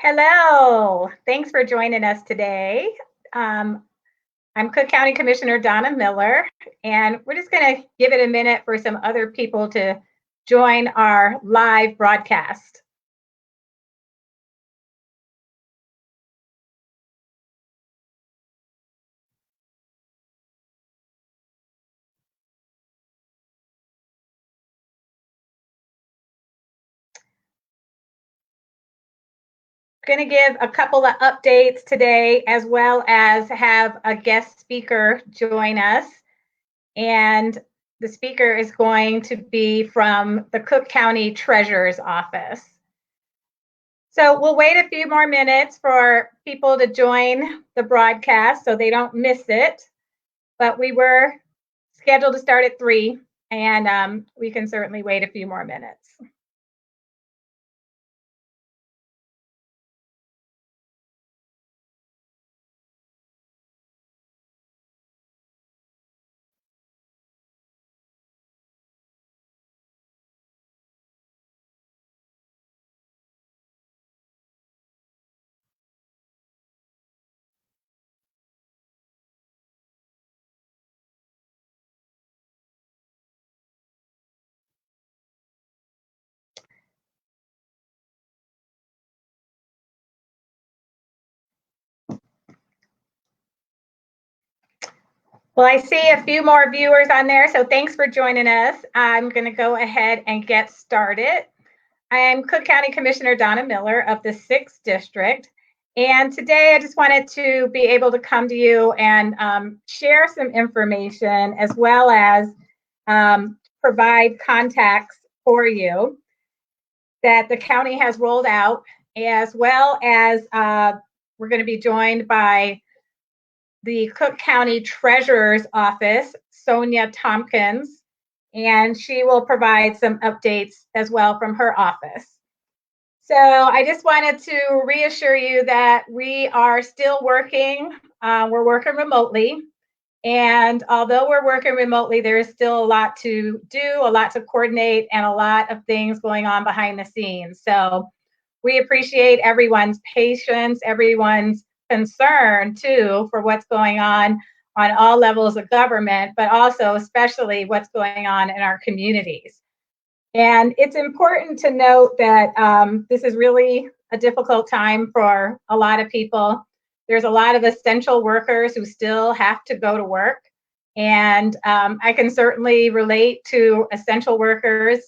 Hello. Thanks for joining us today. Um, I'm Cook County Commissioner Donna Miller, and we're just going to give it a minute for some other people to join our live broadcast. Going to give a couple of updates today, as well as have a guest speaker join us. And the speaker is going to be from the Cook County Treasurer's Office. So we'll wait a few more minutes for people to join the broadcast so they don't miss it. But we were scheduled to start at 3, and we can certainly wait a few more minutes. Well, I see a few more viewers on there, so thanks for joining us. I'm going to go ahead and get started. I am Cook County Commissioner Donna Miller of the 6th District. And today I just wanted to be able to come to you and share some information as well as provide contacts for you that the county has rolled out, as well as we're going to be joined by the Cook County Treasurer's Office, Sonia Tompkins, and she will provide some updates as well from her office. So I just wanted to reassure you that we are still working. We're working remotely. And although we're working remotely, there is still a lot to do, a lot to coordinate, and a lot of things going on behind the scenes. So we appreciate everyone's patience, everyone's concern too for what's going on all levels of government, but also especially what's going on in our communities. And it's important to note that this is really a difficult time for a lot of people. There's a lot of essential workers who still have to go to work. And I can certainly relate to essential workers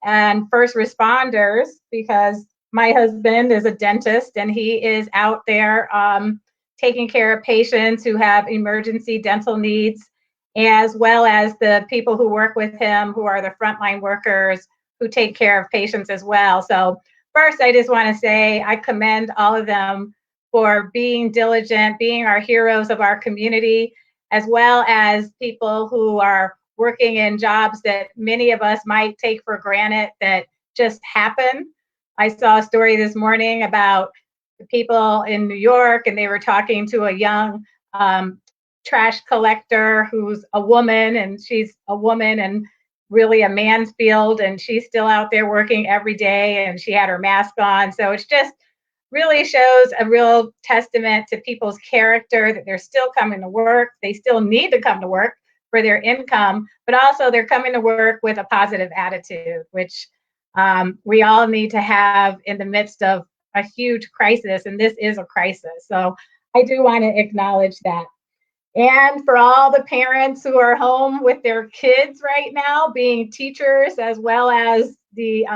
and first responders because my husband is a dentist and he is out there taking care of patients who have emergency dental needs, as well as the people who work with him who are the frontline workers who take care of patients as well. So first, I just want to say I commend all of them for being diligent, being our heroes of our community, as well as people who are working in jobs that many of us might take for granted that just happen. I saw a story this morning about the people in New York, and they were talking to a young trash collector who's a woman, and she's a woman and really a man's field, and she's still out there working every day, and she had her mask on. So it's just really shows a real testament to people's character that they're still coming to work. They still need to come to work for their income, but also they're coming to work with a positive attitude, which we all need to have in the midst of a huge crisis, and this is a crisis. So I do want to acknowledge that. And for all the parents who are home with their kids right now, being teachers as well as the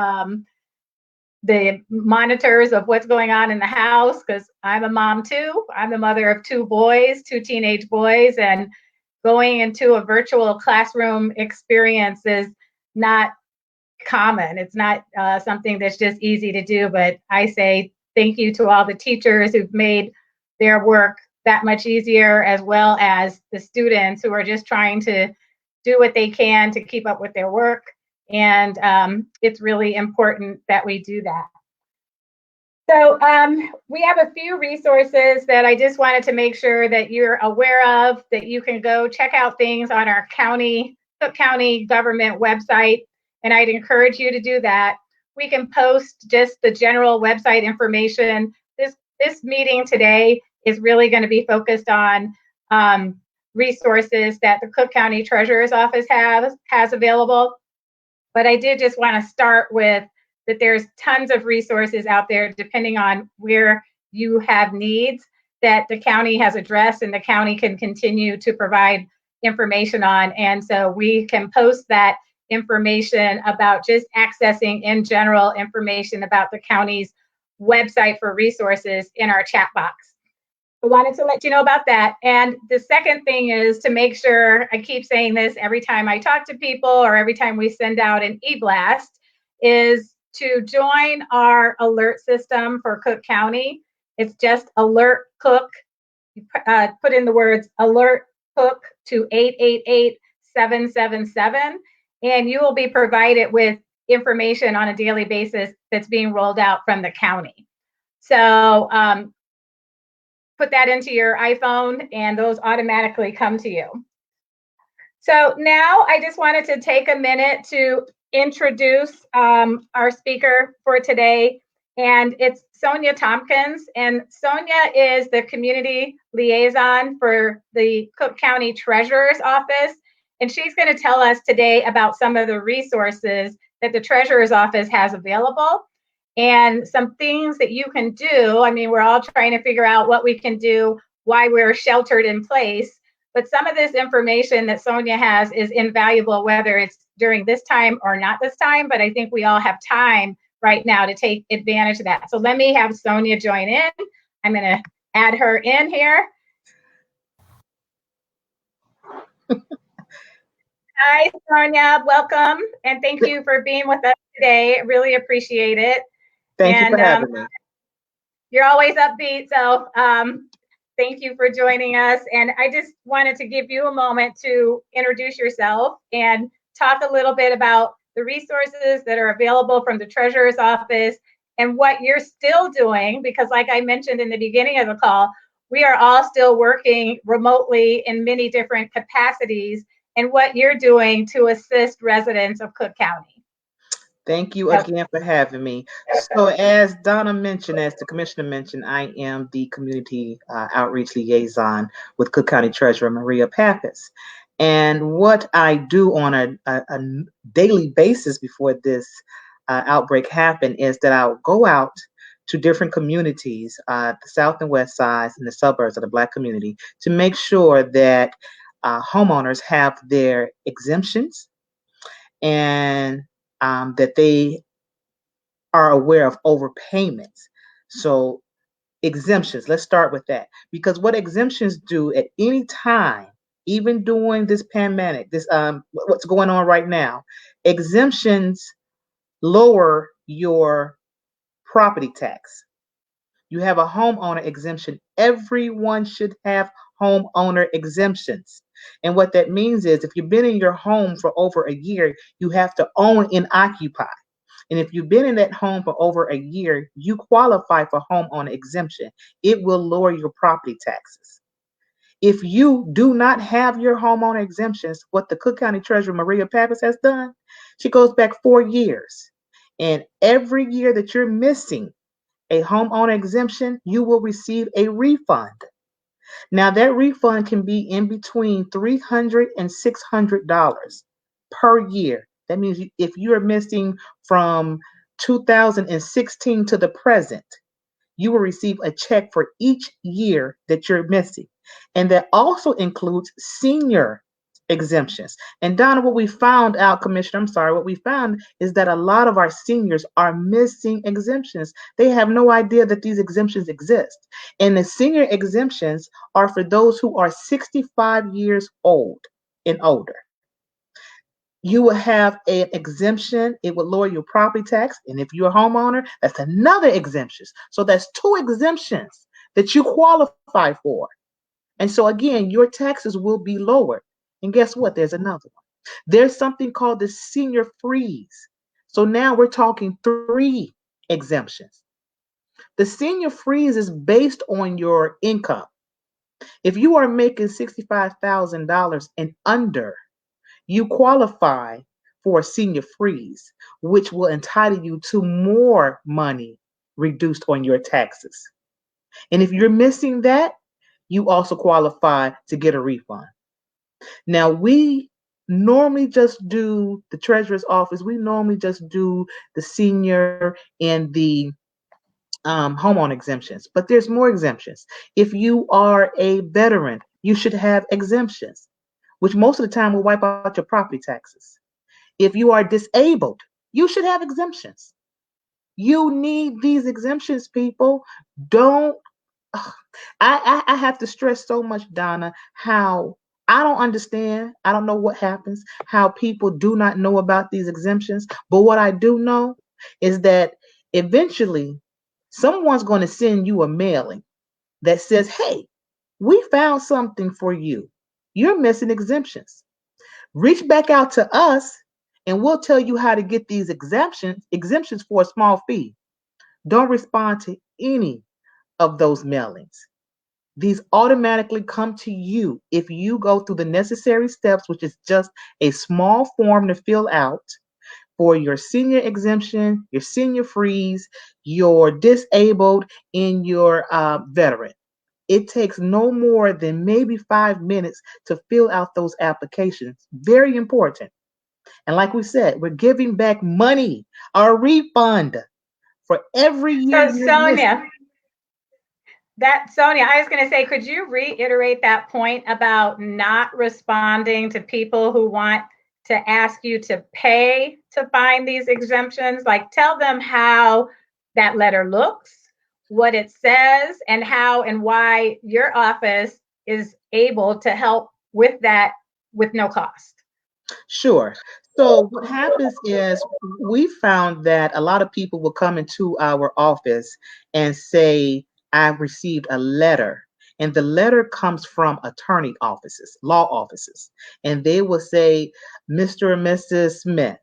monitors of what's going on in the house, because I'm a mom too. I'm the mother of 2 boys, 2 teenage boys, and going into a virtual classroom experience is not common. It's not something that's just easy to do, but I say thank you to all the teachers who've made their work that much easier, as well as the students who are just trying to do what they can to keep up with their work. And it's really important that we do that. So we have a few resources that I just wanted to make sure that you're aware of, that you can go check out things on our Cook County government website, and I'd encourage you to do that. We can post just the general website information. This this meeting today is really going to be focused on resources that the Cook County Treasurer's Office has available. But I did just want to start with that there's tons of resources out there depending on where you have needs that the county has addressed and the county can continue to provide information on. And so we can post that information about just accessing in general information about the county's website for resources in our chat box. I wanted to let you know about that. And the second thing is to make sure, I keep saying this every time I talk to people or every time we send out an e-blast, is to join our alert system for Cook County. It's just Alert Cook. You put in the words Alert Cook to 888-777, and you will be provided with information on a daily basis that's being rolled out from the county. So put that into your iPhone and those automatically come to you. So now I just wanted to take a minute to introduce our speaker for today, and it's Sonia Tompkins. And Sonia is the community liaison for the Cook County Treasurer's Office. And she's going to tell us today about some of the resources that the Treasurer's Office has available and some things that you can do. I mean, we're all trying to figure out what we can do, why we're sheltered in place. But some of this information that Sonia has is invaluable, whether it's during this time or not this time. But I think we all have time right now to take advantage of that. So let me have Sonia join in. I'm going to add her in here. Hi, Sonia. Welcome. And thank you for being with us today. Really appreciate it. Thank you for having me. You're always upbeat. So thank you for joining us. And I just wanted to give you a moment to introduce yourself and talk a little bit about the resources that are available from the Treasurer's Office and what you're still doing, because like I mentioned in the beginning of the call, we are all still working remotely in many different capacities, and what you're doing to assist residents of Cook County. Thank you again for having me. So as Donna mentioned, as the commissioner mentioned, I am the community outreach liaison with Cook County Treasurer Maria Pappas. And what I do on a daily basis before this outbreak happened is that I'll go out to different communities, the south and west sides and the suburbs of the Black community, to make sure that homeowners have their exemptions and that they are aware of overpayments. So exemptions, let's start with that. Because what exemptions do at any time, even during this pandemic, this what's going on right now, exemptions lower your property tax. You have a homeowner exemption. Everyone should have homeowner exemptions. And what that means is if you've been in your home for over a year, you have to own and occupy. And if you've been in that home for over a year, you qualify for homeowner exemption. It will lower your property taxes. If you do not have your homeowner exemptions, what the Cook County Treasurer Maria Pappas has done, she goes back 4 years. And every year that you're missing a homeowner exemption, you will receive a refund. Now that refund can be in between $300 and $600 per year. That means if you're missing from 2016 to the present, you will receive a check for each year that you're missing. And that also includes senior exemptions. And Donna, what we found out, Commissioner, what we found is that a lot of our seniors are missing exemptions. They have no idea that these exemptions exist. And the senior exemptions are for those who are 65 years old and older. You will have an exemption. It will lower your property tax. And if you're a homeowner, that's another exemption. So that's 2 exemptions that you qualify for. And so again, your taxes will be lowered. And guess what? There's another one. There's something called the senior freeze. So now we're talking 3 exemptions. The senior freeze is based on your income. If you are making $65,000 and under, you qualify for a senior freeze, which will entitle you to more money reduced on your taxes. And if you're missing that, you also qualify to get a refund. Now, we normally just do the treasurer's office, we normally just do the senior and the homeowner exemptions, but there's more exemptions. If you are a veteran, you should have exemptions, which most of the time will wipe out your property taxes. If you are disabled, you should have exemptions. You need these exemptions, people. Don't. ugh, I have to stress so much, Donna, how I don't understand. I don't know what happens, how people do not know about these exemptions. But what I do know is that eventually someone's going to send you a mailing that says, hey, we found something for you. You're missing exemptions. Reach back out to us and we'll tell you how to get these exemptions for a small fee. Don't respond to any of those mailings. These automatically come to you if you go through the necessary steps, which is just a small form to fill out for your senior exemption, your senior freeze, your disabled, and your veteran. It takes no more than maybe 5 minutes to fill out those applications. Very important. And like we said, we're giving back money, a refund for every year So you're missing. Sonia, I was going to say, could you reiterate that point about not responding to people who want to ask you to pay to find these exemptions? Like, tell them how that letter looks, what it says, and how and why your office is able to help with that with no cost. Sure. So what happens is we found that a lot of people will come into our office and say, I've received a letter. And the letter comes from attorney offices, law offices. And they will say, Mr. and Mrs. Smith,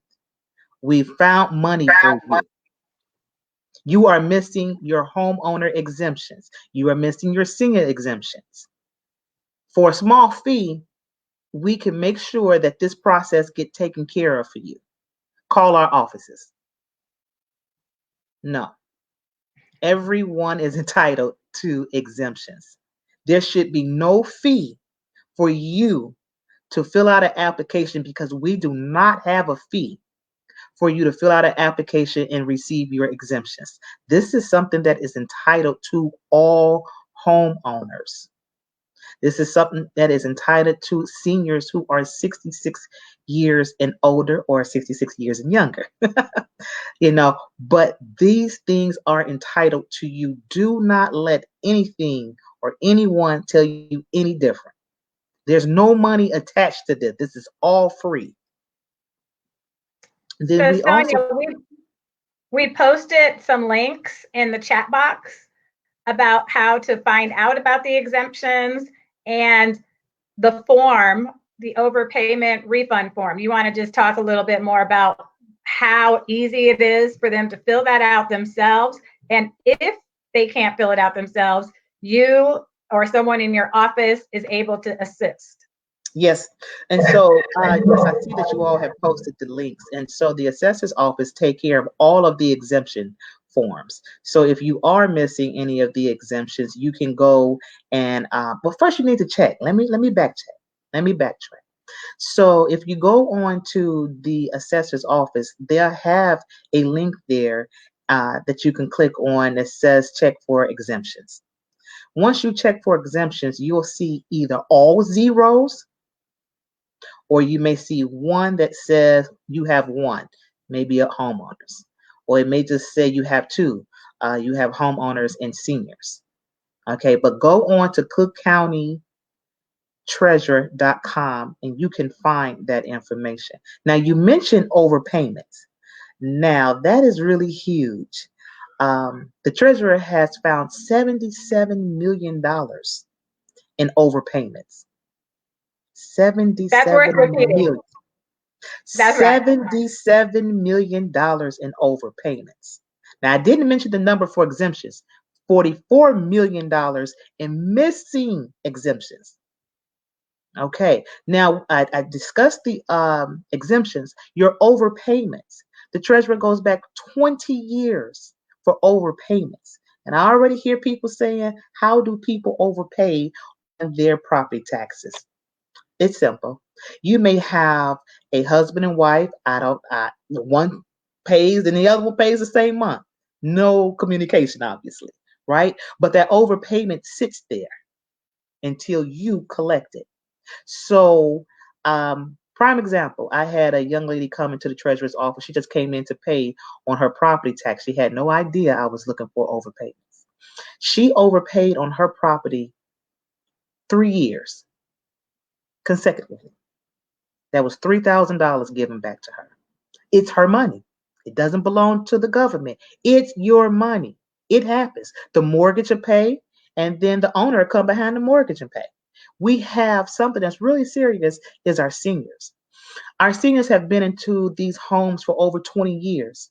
we found money for you. You are missing your homeowner exemptions. You are missing your senior exemptions. For a small fee, we can make sure that this process get taken care of for you. Call our offices. No, everyone is entitled to exemptions. There should be no fee for you to fill out an application because we do not have a fee for you to fill out an application and receive your exemptions. This is something that is entitled to all homeowners. This is something that is entitled to seniors who are 66 years and older or 66 years and younger. But these things are entitled to you. Do not let anything or anyone tell you any different. There's no money attached to this. This is all free. Then so Sonia, we posted some links in the chat box about how to find out about the exemptions and the form, the overpayment refund form. You want to just talk a little bit more about how easy it is for them to fill that out themselves? And if they can't fill it out themselves, you or someone in your office is able to assist. Yes. And so, yes, I see that you all have posted the links. And so the assessor's office take care of all of the exemption forms. So if you are missing any of the exemptions, you can go and, but first you need to check. Let me backtrack. Let me backtrack. So if you go on to the assessor's office, they'll have a link there that you can click on that says check for exemptions. Once you check for exemptions, you'll see either all zeros, or you may see one that says you have one, maybe at homeowners, or it may just say you have two, you have homeowners and seniors. Okay, but go on to cookcountytreasurer.com and you can find that information. Now, you mentioned overpayments. Now, that is really huge. The treasurer has found $77 million in overpayments. $77 million. $77 million in overpayments. Now, I didn't mention the number for exemptions. $44 million in missing exemptions. Okay, now I discussed the exemptions, your overpayments. The treasurer goes back 20 years for overpayments. And I already hear people saying, how do people overpay on their property taxes? It's simple. You may have a husband and wife. One pays and the other one pays the same month. No communication, obviously, right? But that overpayment sits there until you collect it. So, prime example, I had a young lady come into the treasurer's office. She just came in to pay on her property tax. She had no idea I was looking for overpayments. She overpaid on her property 3 years consecutively. That was $3,000 given back to her. It's her money. It doesn't belong to the government. It's your money. It happens. The mortgage will pay, and then the owner will come behind the mortgage and pay. We have something that's really serious is our seniors. Our seniors have been into these homes for over 20 years,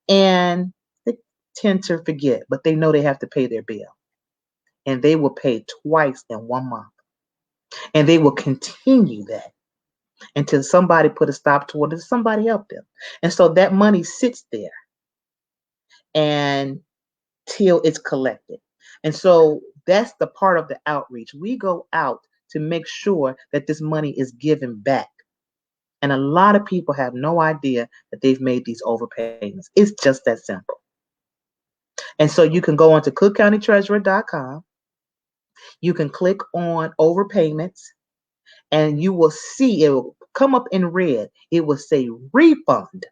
and they tend to forget, but they know they have to pay their bill. And they will pay twice in 1 month. And they will continue that until somebody put a stop to it, or somebody help them. And so that money sits there and till it's collected. And so that's the part of the outreach. We go out to make sure that this money is given back. And a lot of people have no idea that they've made these overpayments. It's just that simple. And so you can go onto cookcountytreasurer.com. You can click on overpayments, and you will see it will come up in red. It will say refund.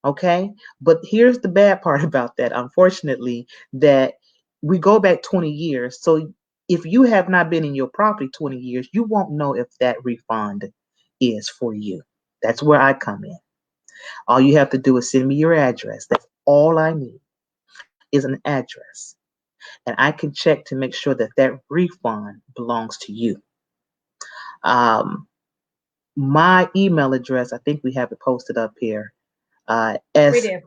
Okay, but here's the bad part about that, unfortunately, that we go back 20 years. So if you have not been in your property 20 years, you won't know if that refund is for you. That's where I come in. All you have to do is send me your address. That's all I need is an address. And I can check to make sure that that refund belongs to you. My email address, I think we have it posted up here. We do.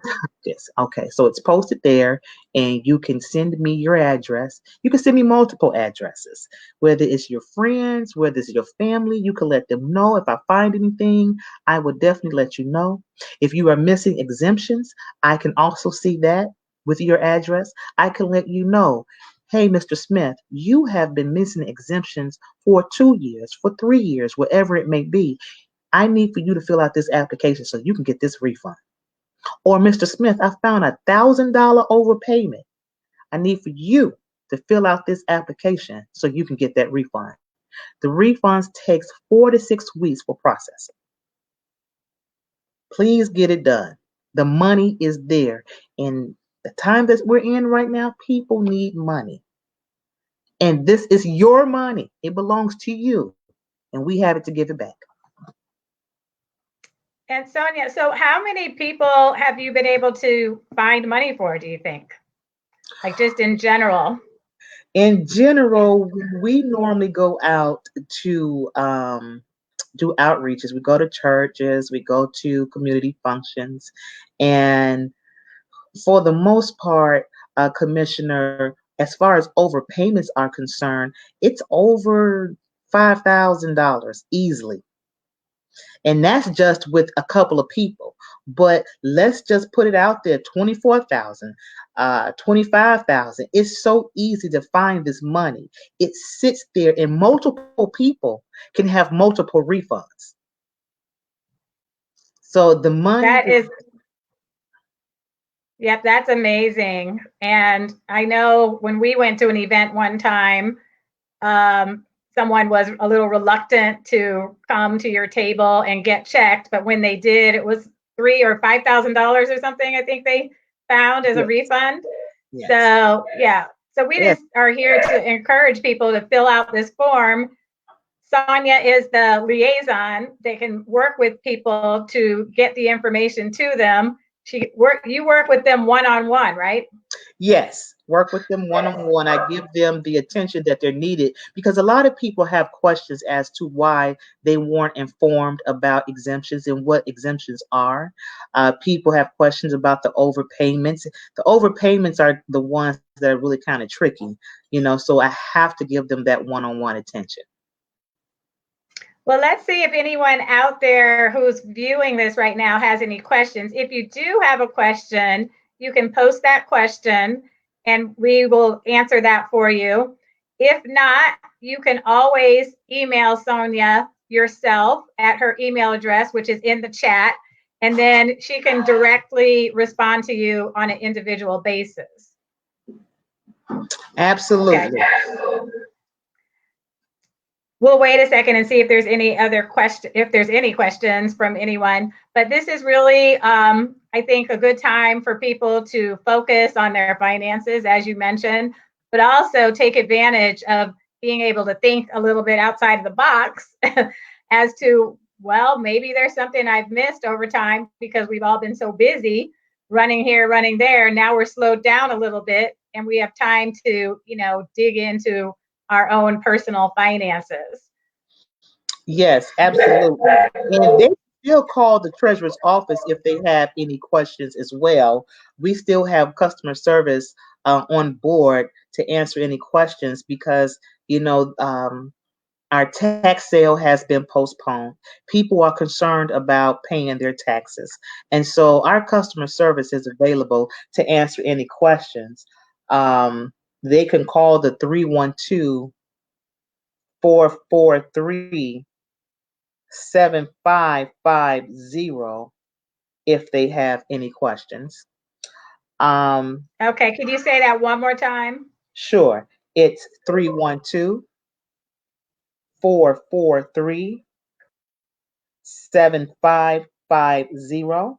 Yes. Okay. So it's posted there, and you can send me your address. You can send me multiple addresses, whether it's your friends, whether it's your family. You can let them know. If I find anything, I will definitely let you know. If you are missing exemptions, I can also see that with your address. I can let you know. Hey, Mr. Smith, you have been missing exemptions for 2 years, for 3 years, whatever it may be. I need for you to fill out this application so you can get this refund. Or Mr. Smith, I found $1,000 overpayment. I need for you to fill out this application so you can get that refund. The refunds takes 4 to 6 weeks for processing. Please get it done. The money is there. In the time that we're in right now, people need money. And this is your money. It belongs to you. And we have it to give it back. And Sonia, so how many people have you been able to find money for, do you think? Like just in general? In general, we normally go out to do outreaches. We go to churches, we go to community functions, and for the most part, Commissioner, as far as overpayments are concerned, it's over $5,000 easily. And that's just with a couple of people. But let's just put it out there, 24,000, 25,000. It's so easy to find this money. It sits there, and multiple people can have multiple refunds. So the money That is, yep, that's amazing. And I know when we went to an event one time, someone was a little reluctant to come to your table and get checked, but when they did, it was $3,000 or $5,000 or something. I think they found as a refund. Yes. So yeah, so we just are here to encourage people to fill out this form. Sonia is the liaison. They can work with people to get the information to them. You work with them one-on-one, right? Yes, work with them one-on-one. I give them the attention that they're needed, because a lot of people have questions as to why they weren't informed about exemptions and what exemptions are. People have questions about the overpayments. The overpayments are the ones that are really kind of tricky, so I have to give them that one-on-one attention. Well, let's see if anyone out there who's viewing this right now has any questions. If you do have a question, you can post that question and we will answer that for you. If not, you can always email Sonia yourself at her email address, which is in the chat, and then she can directly respond to you on an individual basis. Absolutely. Okay. We'll wait a second and see if there's any other questions from anyone. But this is really, I think, a good time for people to focus on their finances, as you mentioned, but also take advantage of being able to think a little bit outside of the box as to, well, maybe there's something I've missed over time because we've all been so busy running here, running there. Now we're slowed down a little bit and we have time to, dig into our own personal finances. Yes, absolutely. And they still call the treasurer's office if they have any questions as well. We still have customer service on board to answer any questions because, our tax sale has been postponed. People are concerned about paying their taxes. And so our customer service is available to answer any questions. They can call the 312-443-7550 if they have any questions. Okay, could you say that one more time? Sure. It's 312-443-7550.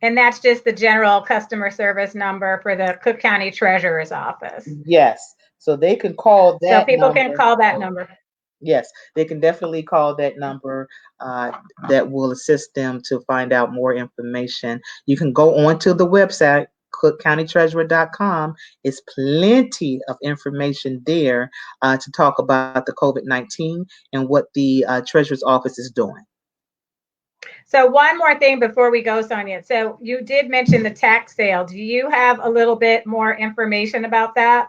And that's just the general customer service number for the Cook County Treasurer's Office. Yes. So they can call that. So people can call that number. Yes, they can definitely call that number. That will assist them to find out more information. You can go onto the website, cookcountytreasurer.com. It's plenty of information there to talk about the COVID-19 and what the Treasurer's Office is doing. So one more thing before we go, Sonia. So you did mention the tax sale. Do you have a little bit more information about that?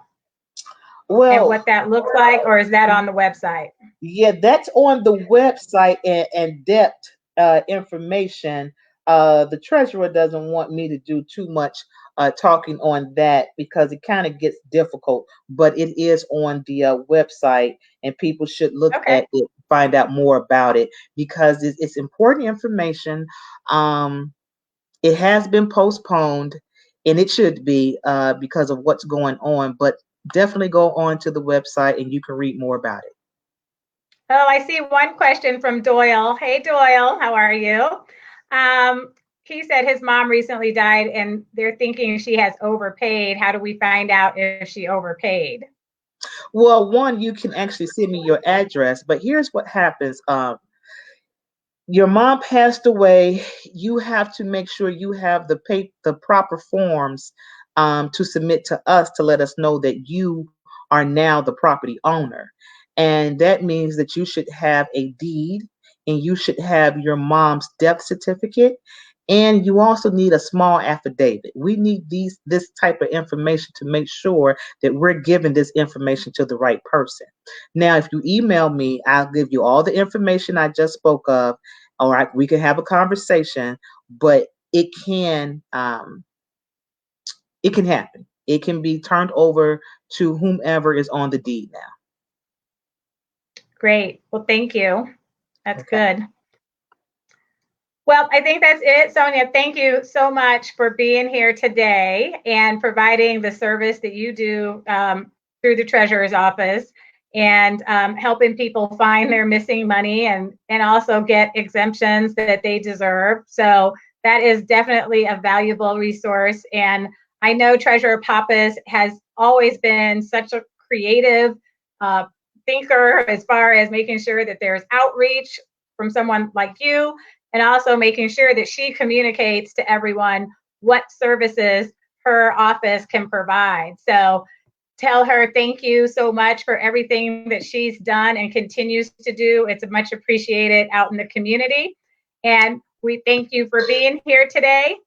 Well, and what that looks like, or is that on the website? Yeah, that's on the website and depth information. The treasurer doesn't want me to do too much talking on that because it kind of gets difficult, but it is on the website and people should look at it, find out more about it because it's important information. It has been postponed and it should be because of what's going on, but definitely go on to the website and you can read more about it. Oh, I see one question from Doyle. Hey, Doyle, how are you? He said his mom recently died and they're thinking she has overpaid. How do we find out if she overpaid? Well, one, you can actually send me your address, but here's what happens. Your mom passed away. You have to make sure you have the proper forms to submit to us to let us know that you are now the property owner. And that means that you should have a deed and you should have your mom's death certificate. And you also need a small affidavit. We need this type of information to make sure that we're giving this information to the right person. Now, if you email me, I'll give you all the information I just spoke of. All right, we can have a conversation, but it can happen. It can be turned over to whomever is on the deed now. Great. Well, thank you. That's good. Well, I think that's it. Sonia, thank you so much for being here today and providing the service that you do through the Treasurer's Office and helping people find their missing money and also get exemptions that they deserve. So that is definitely a valuable resource. And I know Treasurer Pappas has always been such a creative thinker as far as making sure that there's outreach from someone like you, and also making sure that she communicates to everyone what services her office can provide. So tell her thank you so much for everything that she's done and continues to do. It's much appreciated out in the community. And we thank you for being here today.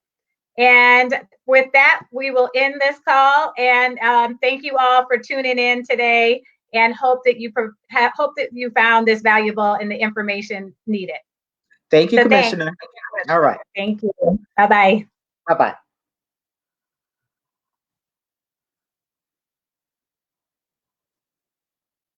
And with that, we will end this call. And thank you all for tuning in today and hope that you found this valuable and the information needed. Thank you, Commissioner. All right. Thank you. Bye-bye. Bye-bye.